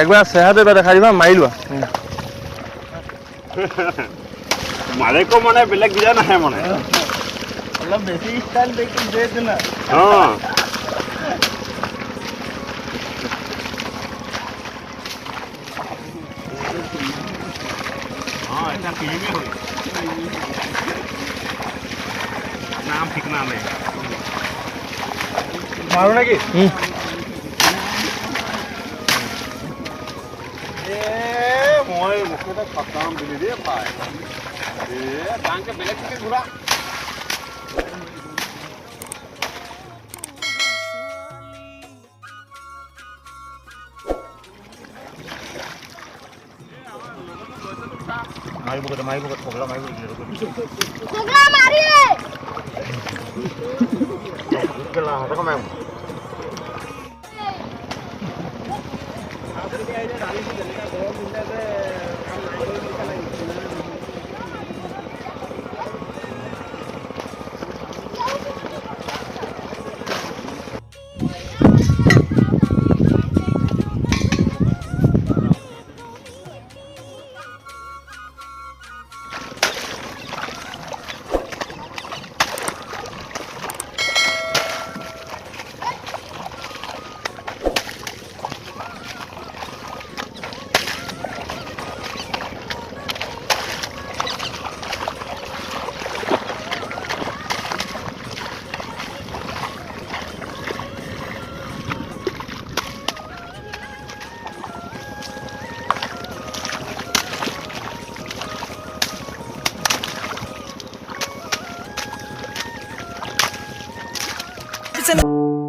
একবাৰ চেহেৰাটো এবাৰ দেখাই দিবা মাৰি লোৱা মালিকো মানে বেলেগ গিলা নাহে মানে অলপ বেছি ষ্টাইল দেখি না অঁ এটা ফিল্মে হয় নাম ঠিক নাম है মাৰো নেকি মই মুখতে খতম বুলি দিয়ে পায় দাংকে বেলেগ থেকে ঘূৰা মাৰিব ঠগলা মাৰিব ঠগলা মাৰিলে কেলা হতক মাৰিব It's an